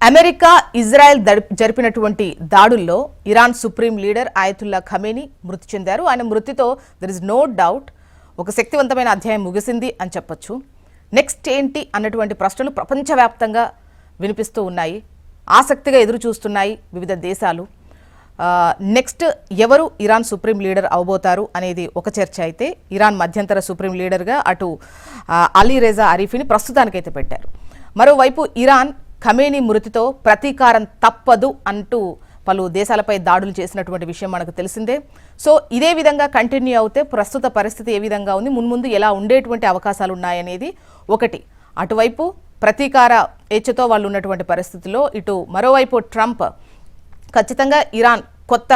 America Israel జరిపినటువంటి దాడుల్లో Iran supreme leader ఆయతుల్లా Khamenei మృతి చెందారు. ఆయన మృతితో దర్ ఇస్ నో డౌట్ ఒక శక్తివంతమైన అధ్యాయం ముగిసింది అని చెప్పొచ్చు. నెక్స్ట్ ఏంటి అన్నటువంటి ప్రశ్నలు ప్రపంచవ్యాప్తంగా వినిపిస్తూ ఉన్నాయి, ఆసక్తిగా ఎదురు చూస్తున్నాయి వివిధ దేశాలు. నెక్స్ట్ ఎవరు ఇరాన్ సుప్రీం లీడర్ అవబోతారు అనేది ఒక చర్చ అయితే, ఇరాన్ మధ్యంతర సుప్రీం లీడర్గా అటు అలీ రేజా అరీఫీని ప్రస్తుతానికైతే పెట్టారు. మరోవైపు ఇరాన్ ఖమేనీ మృతితో ప్రతీకారం తప్పదు అంటూ పలు దేశాలపై దాడులు చేసినటువంటి విషయం మనకు తెలిసిందే. సో ఇదే విధంగా కంటిన్యూ అవుతే ప్రస్తుత పరిస్థితి ఏ విధంగా ఉంది, మున్ముందు ఎలా ఉండేటువంటి అవకాశాలు ఉన్నాయనేది ఒకటి. అటువైపు ప్రతీకార ఏచ్ఛతో వాళ్ళు ఉన్నటువంటి పరిస్థితిలో, ఇటు మరోవైపు ట్రంప్ ఖచ్చితంగా ఇరాన్ కొత్త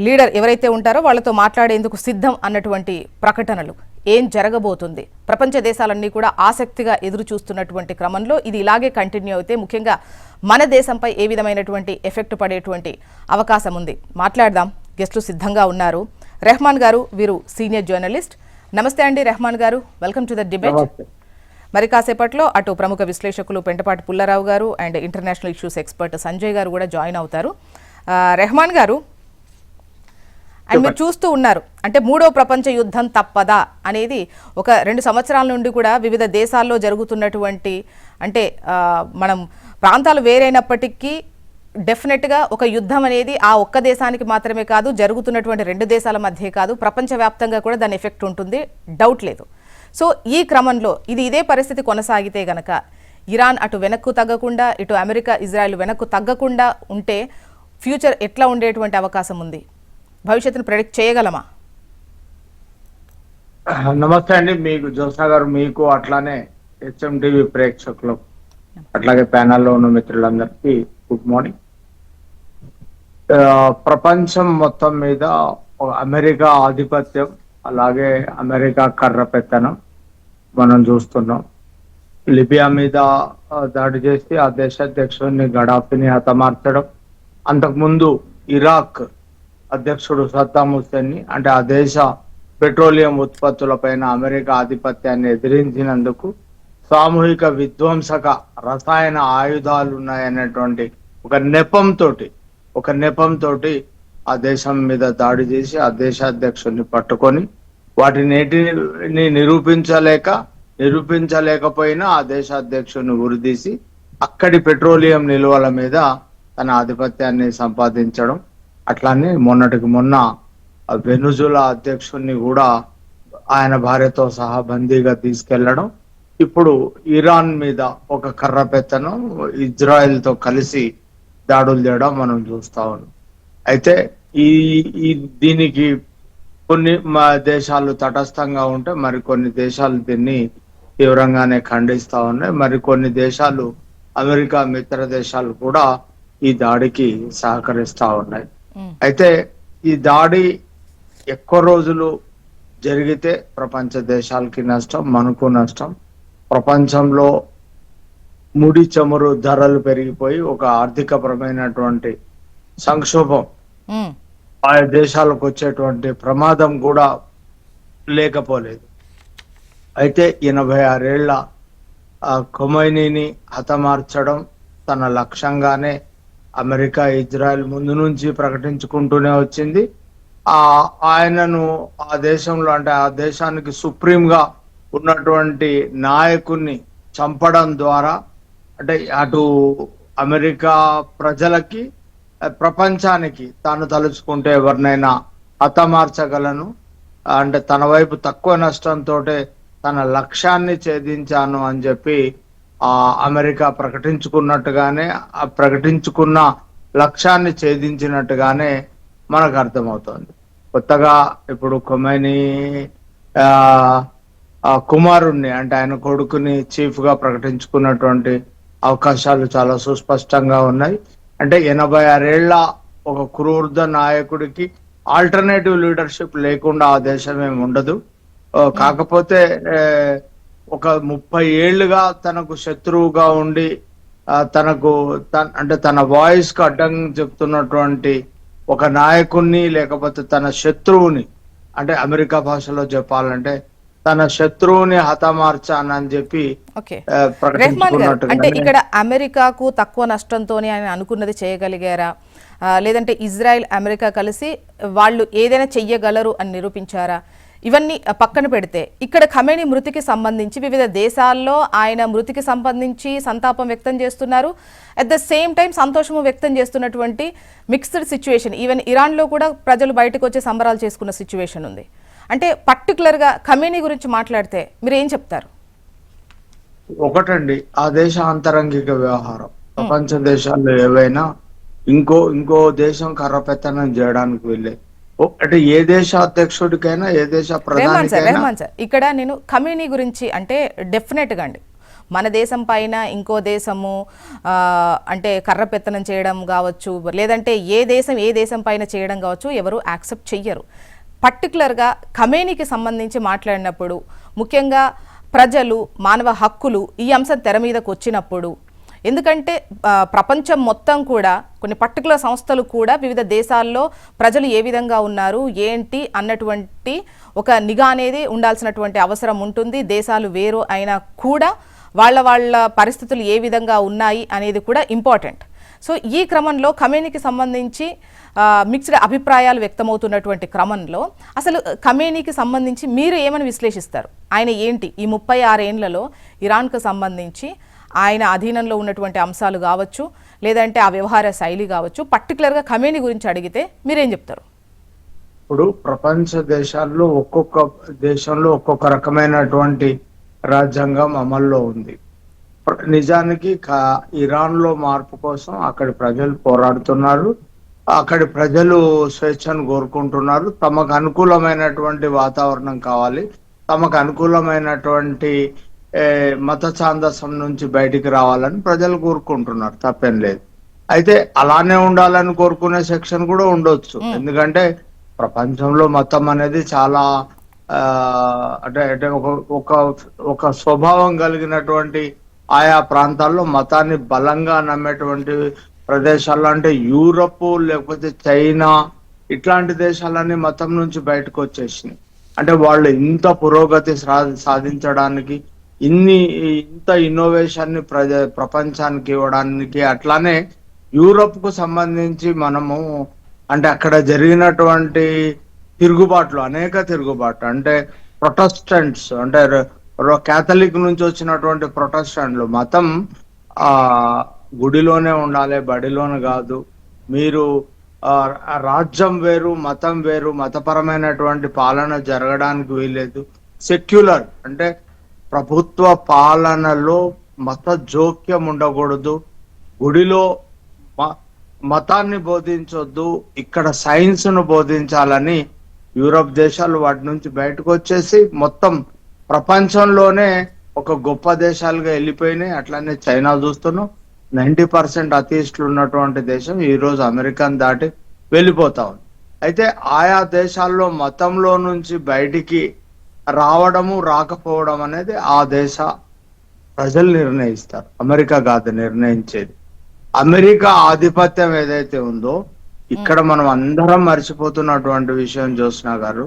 లీడర్ ఎవరైతే ఉంటారో వాళ్ళతో మాట్లాడేందుకు సిద్ధం అన్నటువంటి ప్రకటనలు. ఏం జరగబోతుంది, ప్రపంచ దేశాలన్నీ కూడా ఆసక్తిగా ఎదురు చూస్తున్నటువంటి క్రమంలో ఇది ఇలాగే కంటిన్యూ అయితే ముఖ్యంగా మన దేశంపై ఏ విధమైనటువంటి ఎఫెక్ట్ పడేటువంటి అవకాశం ఉంది. మాట్లాడదాం. గెస్టులు సిద్ధంగా ఉన్నారు. రెహమాన్ గారు, వీరు సీనియర్ జర్నలిస్ట్. నమస్తే అండి రెహమాన్ గారు, వెల్కమ్ టు ద డిబేట్. మరి కాసేపట్లో అటు ప్రముఖ విశ్లేషకులు పెంటపాటి పుల్లారావు గారు and international issues expert Sanjay గారు కూడా జాయిన్ అవుతారు. రెహమాన్ గారు, అండ్ మీరు చూస్తూ ఉన్నారు, అంటే మూడో ప్రపంచ యుద్ధం తప్పదా అనేది ఒక 2 సంవత్సరాల నుండి కూడా వివిధ దేశాల్లో జరుగుతున్నటువంటి, అంటే మనం ప్రాంతాలు వేరైనప్పటికీ డెఫినెట్గా ఒక యుద్ధం అనేది ఆ ఒక్క దేశానికి మాత్రమే కాదు, జరుగుతున్నటువంటి 2 దేశాల మధ్య కాదు, ప్రపంచవ్యాప్తంగా కూడా దాని ఎఫెక్ట్ ఉంటుంది, డౌట్ లేదు. సో ఈ క్రమంలో ఇదే పరిస్థితి కొనసాగితే గనక ఇరాన్ అటు వెనక్కు తగ్గకుండా, ఇటు అమెరికా ఇజ్రాయెల్ వెనక్కు తగ్గకుండా ఉంటే ఫ్యూచర్ ఎట్లా ఉండేటువంటి అవకాశం ఉంది, భవిష్యత్తును ప్రెడిక్ట్ చేయగలమా? నమస్తే అండి, మీకు జోసా గారు, మీకు అట్లానే హెచ్ఎంటీవీ ప్రేక్షకులు, అట్లాగే ప్యానల్లో ఉన్న మిత్రులందరికీ గుడ్ మార్నింగ్. ప్రపంచం మొత్తం మీద అమెరికా ఆధిపత్యం, అలాగే అమెరికా కర్ర పెత్తనం మనం చూస్తున్నాం. లిబియా మీద దాడి చేసి ఆ దేశ అధ్యక్షుడిని గడాఫీని హతమార్చడం, అంతకుముందు ఇరాక్ అధ్యక్షుడు సద్దాం హుస్సేన్ని, అంటే ఆ దేశ పెట్రోలియం ఉత్పత్తులపైన అమెరికా ఆధిపత్యాన్ని ఎదిరించినందుకు సామూహిక విధ్వంసక రసాయన ఆయుధాలు ఉన్నాయనేటువంటి ఒక నెపంతో ఆ దేశం మీద దాడి చేసి ఆ దేశాధ్యక్షుడిని పట్టుకొని వాటిని నిరూపించలేకపోయినా ఆ దేశాధ్యక్షుడిని ఉరిదీసి అక్కడి పెట్రోలియం నిల్వల మీద తన ఆధిపత్యాన్ని సంపాదించడం. అట్లానే మొన్నటికి మొన్న వెనుజులా అధ్యక్షుడిని కూడా ఆయన భార్యతో సహా బందీగా తీసుకెళ్లడం. ఇప్పుడు ఇరాన్ మీద ఒక కర్ర పెత్తనం, ఇజ్రాయెల్ తో కలిసి దాడులు చేయడం మనం చూస్తా ఉన్నాం. అయితే దీనికి కొన్ని దేశాలు తటస్థంగా ఉంటే మరికొన్ని దేశాలు దీన్ని తీవ్రంగానే ఖండిస్తా ఉన్నాయి. మరికొన్ని దేశాలు, అమెరికా మిత్ర దేశాలు కూడా ఈ దాడికి సహకరిస్తా ఉన్నాయి. అయితే ఈ దాడి ఎక్కువ రోజులు జరిగితే ప్రపంచ దేశాలకి నష్టం, మనకు నష్టం. ప్రపంచంలో ముడి చమురు ధరలు పెరిగిపోయి ఒక ఆర్థికపరమైనటువంటి సంక్షోభం ఆయా దేశాలకు వచ్చేటువంటి ప్రమాదం కూడా లేకపోలేదు. అయితే 86 ఏళ్ల ఖొమైనీని హతమార్చడం తన లక్ష్యంగానే అమెరికా ఇజ్రాయెల్ ముందు నుంచి ప్రకటించుకుంటూనే వచ్చింది. ఆయనను ఆ దేశంలో, అంటే ఆ దేశానికి సుప్రీంగా ఉన్నటువంటి నాయకుడిని చంపడం ద్వారా, అంటే అటు అమెరికా ప్రజలకి ప్రపంచానికి తాను తలుచుకుంటే ఎవరినైనా హతమార్చగలను, అంటే తన వైపు తక్కువ నష్టంతో తన లక్ష్యాన్ని ఛేదించాను అని చెప్పి అమెరికా ప్రకటించుకున్నట్టుగానే, ఆ ప్రకటించుకున్న లక్ష్యాన్ని ఛేదించినట్టుగానే మనకు అర్థమవుతోంది. కొత్తగా ఇప్పుడు ఖొమైనీ కుమారుణ్ణి, అంటే ఆయన కొడుకుని చీఫ్ గా ప్రకటించుకున్నటువంటి అవకాశాలు చాలా సుస్పష్టంగా ఉన్నాయి. అంటే 86 ఏళ్ల ఒక క్రూర్ద నాయకుడికి ఆల్టర్నేటివ్ లీడర్షిప్ లేకుండా ఆ దేశం ఏమి ఉండదు. కాకపోతే ఒక 30 ఏళ్లుగా తనకు శత్రువుగా ఉండి అంటే తన వాయిస్ కు అడ్డం చెప్తున్నటువంటి ఒక నాయకుడిని, లేకపోతే తన శత్రువుని, అంటే అమెరికా భాషలో చెప్పాలంటే తన శత్రువుని హతమార్చానని చెప్పి ఓకే రెహమాన్ గారు, అంటే ప్రకటించుకున్నట్టుగానే ఇక్కడ అమెరికాకు తక్కువ నష్టంతోనే ఆయన అనుకున్నది చేయగలిగారా, లేదంటే ఇజ్రాయెల్ అమెరికా కలిసి వాళ్ళు ఏదైనా చెయ్యగలరు అని నిరూపించారా? ఇవన్నీ పక్కన పెడితే ఇక్కడ ఖమేనీ మృతికి సంబంధించి వివిధ దేశాల్లో ఆయన మృతికి సంబంధించి సంతాపం వ్యక్తం చేస్తున్నారు. అట్ ద సేమ్ టైం సంతోషము వ్యక్తం చేస్తున్నటువంటి మిక్స్డ్ సిచ్యువేషన్. ఈవెన్ ఇరాన్లో కూడా ప్రజలు బయటకు వచ్చి సంబరాలు చేసుకున్న సిచ్యువేషన్ ఉంది. అంటే పర్టికులర్గా ఖమేనీ గురించి మాట్లాడితే మీరు ఏం చెప్తారు? ఒకటండి, ఆ దేశ అంతరంగిక వ్యవహారం. ప్రపంచ దేశాల్లో ఏవైనా ఇంకో దేశం కర్రపెత్తనం చేయడానికి వెళ్ళే అంటే ఏ దేశ అధ్యక్షుడికైనా ఏ దేశ ప్రధానికైనా. రెహమాన్ సార్, ఇక్కడ నేను ఖమేనీ గురించి అంటే డెఫినెట్గా అండి మన దేశం పైన ఇంకో దేశము అంటే కర్రపెత్తనం చేయడం కావచ్చు, లేదంటే ఏ దేశం పైన చేయడం కావచ్చు, ఎవరు యాక్సెప్ట్ చెయ్యరు. పర్టికులర్గా ఖమేనీకి సంబంధించి మాట్లాడినప్పుడు ముఖ్యంగా ప్రజలు, మానవ హక్కులు ఈ అంశం తెర మీదకు వచ్చినప్పుడు, ఎందుకంటే ప్రపంచం మొత్తం కూడా కొన్ని పర్టికులర్ సంస్థలు కూడా వివిధ దేశాల్లో ప్రజలు ఏ విధంగా ఉన్నారు ఏంటి అన్నటువంటి ఒక నిఘా అనేది ఉండాల్సినటువంటి అవసరం ఉంటుంది. దేశాలు వేరు అయినా కూడా వాళ్ళ పరిస్థితులు ఏ విధంగా ఉన్నాయి అనేది కూడా ఇంపార్టెంట్. సో ఈ క్రమంలో ఖమేనీకి సంబంధించి మిక్స్డ్ అభిప్రాయాలు వ్యక్తమవుతున్నటువంటి క్రమంలో అసలు ఖమేనీకి సంబంధించి మీరు ఏమని విశ్లేషిస్తారు? ఆయన ఏంటి ఈ 36 ఏళ్లలో ఇరాన్కు సంబంధించి ఆయన అధీనంలో ఉన్నటువంటి అంశాలు కావచ్చు, లేదంటే ఆ వ్యవహార శైలి కావచ్చు, పర్టికులర్గా ఖమేనీ గురించి అడిగితే మీరేం చెప్తారు? ఇప్పుడు ప్రపంచ దేశాల్లో ఒక్కొక్క దేశంలో ఒక్కొక్క రకమైనటువంటి రాజ్యాంగం అమల్లో ఉంది. నిజానికి ఇరాన్ లో మార్పు కోసం అక్కడి ప్రజలు పోరాడుతున్నారు. అక్కడి ప్రజలు స్వేచ్ఛను కోరుకుంటున్నారు. తమకు అనుకూలమైనటువంటి వాతావరణం కావాలి, తమకు అనుకూలమైనటువంటి మత ఛాందసం నుంచి బయటికి రావాలని ప్రజలు కోరుకుంటున్నారు. తప్పేం లేదు. అయితే అలానే ఉండాలని కోరుకునే సెక్షన్ కూడా ఉండొచ్చు. ఎందుకంటే ప్రపంచంలో మతం అనేది చాలా అంటే ఒక స్వభావం కలిగినటువంటి ఆయా ప్రాంతాల్లో మతాన్ని బలంగా నమ్మేటువంటి ప్రదేశాల్లో, అంటే యూరప్ లేకపోతే చైనా ఇట్లాంటి దేశాలన్నీ మతం నుంచి బయటకు వచ్చేసినాయి. అంటే వాళ్ళు ఇంత పురోగతి సాధించడానికి ఇంత ఇన్నోవేషన్ ని ప్రపంచానికి ఇవ్వడానికి, అట్లానే యూరప్ కు సంబంధించి మనము అంటే అక్కడ జరిగినటువంటి తిరుగుబాట్లు, అనేక తిరుగుబాట్లు, అంటే ప్రొటెస్టెంట్స్ అంటే కేథలిక్ నుంచి వచ్చినటువంటి ప్రొటెస్టెంట్లు మతం గుడిలోనే ఉండాలి, బడిలోనే కాదు, మీరు రాజ్యం వేరు మతం వేరు, మతపరమైనటువంటి పాలన జరగడానికి వీల్లేదు, సెక్యులర్ అంటే ప్రభుత్వ పాలనలో మత జోక్యం ఉండకూడదు, గుడిలో మతాన్ని బోధించొద్దు, ఇక్కడ సైన్స్ ను బోధించాలని యూరప్ దేశాలు వాటి నుంచి బయటకు వచ్చేసి మొత్తం ప్రపంచంలోనే ఒక గొప్ప దేశాలుగా వెళ్ళిపోయినాయి. అట్లానే చైనా చూస్తున్నాం, 90% అథీస్టులు ఉన్నటువంటి దేశం ఈ రోజు అమెరికాను దాటి వెళ్ళిపోతా ఉంది. అయితే ఆయా దేశాల్లో మతంలో నుంచి బయటికి రావడము రాకపోవడం అనేది ఆ దేశ ప్రజలు నిర్ణయిస్తారు, అమెరికా కాదు నిర్ణయించేది. అమెరికా ఆధిపత్యం ఏదైతే ఉందో ఇక్కడ మనం అందరం మర్చిపోతున్నటువంటి విషయం జ్యోత్స్న గారు,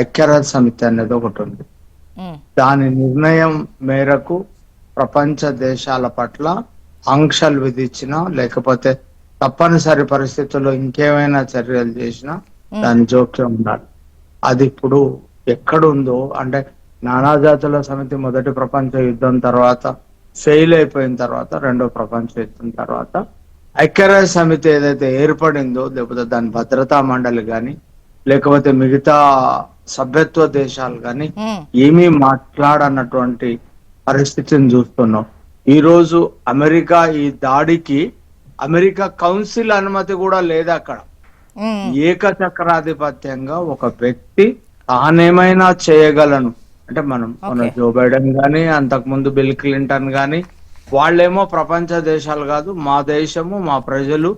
ఐక్యరాజ్య సమితి అనేది ఒకటి ఉంది. దాని నిర్ణయం మేరకు ప్రపంచ దేశాల పట్ల ఆంక్షలు విధించినా లేకపోతే తప్పనిసరి పరిస్థితుల్లో ఇంకేమైనా చర్యలు చేసినా దాని జోక్యం ఉండాలి. అది ఇప్పుడు ఎక్కడుందో, అంటే నానాజాతుల సమితి మొదటి ప్రపంచ యుద్ధం తర్వాత ఫెయిల్ అయిపోయిన తర్వాత, రెండో ప్రపంచ యుద్ధం తర్వాత ఐక్యరాజ్య సమితి ఏదైతే ఏర్పడిందో, లేకపోతే దాని భద్రతా మండలి కానీ లేకపోతే మిగతా సభ్యత్వ దేశాలు కానీ ఏమీ మాట్లాడన్నటువంటి పరిస్థితిని చూస్తున్నాం. ఈ రోజు అమెరికా ఈ దాడికి అమెరికా కౌన్సిల్ అనుమతి కూడా లేదు. అక్కడ ఏకచక్రాధిపత్యంగా ఒక వ్యక్తి తానేమైనా చేయగలను అంటే మన జో బైడెన్ గాని అంతకుముందు బిల్ క్లింటన్ గాని వాళ్ళేమో ప్రపంచ దేశాలు కాదు, మా దేశము మా ప్రజలు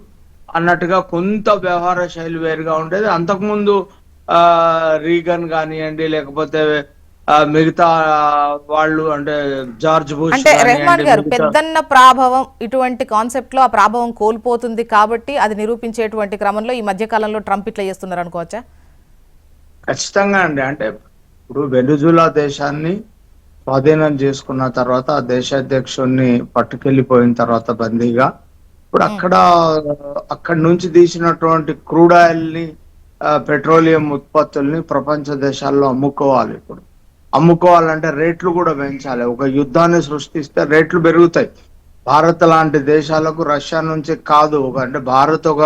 అన్నట్టుగా కొంత వ్యవహార శైలి వేరుగా ఉండేది. అంతకుముందు రీగన్ కానివ్వండి లేకపోతే మిగతా వాళ్ళు అంటే జార్జ్ బుష్, అంటే రెహమాన్ గారు పెద్దన్న ప్రభావం ఇటువంటి కాన్సెప్ట్ లో ఆ ప్రభావం కోల్పోతుంది కాబట్టి అది నిరూపించేటువంటి క్రమంలో ఈ మధ్య కాలంలో ట్రంప్ ఇట్లా చేస్తున్నారు అనుకోవచ్చా? ఖచ్చితంగా అండి. అంటే ఇప్పుడు వెనుజులా దేశాన్ని స్వాధీనం చేసుకున్న తర్వాత ఆ దేశాధ్యక్షుడిని పట్టుకెళ్లిపోయిన తర్వాత బందీగా ఇప్పుడు అక్కడి నుంచి తీసినటువంటి క్రూడ్ ఆయిల్ ని పెట్రోలియం ఉత్పత్తుల్ని ప్రపంచ దేశాల్లో అమ్ముకోవాలి. ఇప్పుడు అమ్ముకోవాలంటే రేట్లు కూడా పెంచాలి. ఒక యుద్ధాన్ని సృష్టిస్తే రేట్లు పెరుగుతాయి. భారత్ లాంటి దేశాలకు రష్యా నుంచి కాదు, అంటే భారత్ ఒక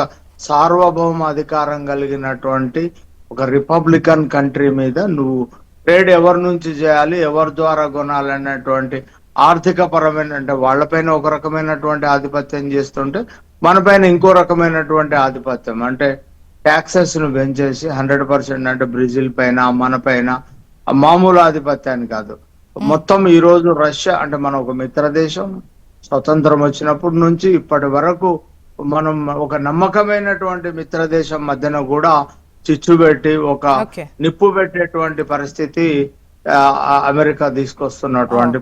సార్వభౌమ అధికారం కలిగినటువంటి ఒక రిపబ్లికన్ కంట్రీ మీద నువ్వు ట్రేడ్ ఎవరి నుంచి చేయాలి, ఎవరి ద్వారా కొనాలి అనేటువంటి ఆర్థిక పరమైన, అంటే వాళ్ళపైన ఒక రకమైనటువంటి ఆధిపత్యం చేస్తుంటే మనపైన ఇంకో రకమైనటువంటి ఆధిపత్యం, అంటే ట్యాక్సెస్ ను పెంచేసి 100%, అంటే బ్రెజిల్ పైన మన పైన మామూలు ఆధిపత్యాన్ని కాదు, మొత్తం ఈ రోజు రష్యా అంటే మన ఒక మిత్ర దేశం స్వతంత్రం వచ్చినప్పటి నుంచి ఇప్పటి వరకు మనం ఒక నమ్మకమైనటువంటి మిత్ర దేశం మధ్యన కూడా చిచ్చు పెట్టి ఒక ఓకే. నిప్పు పెట్టేటువంటి పరిస్థితి అమెరికా తీసుకొస్తున్నటువంటి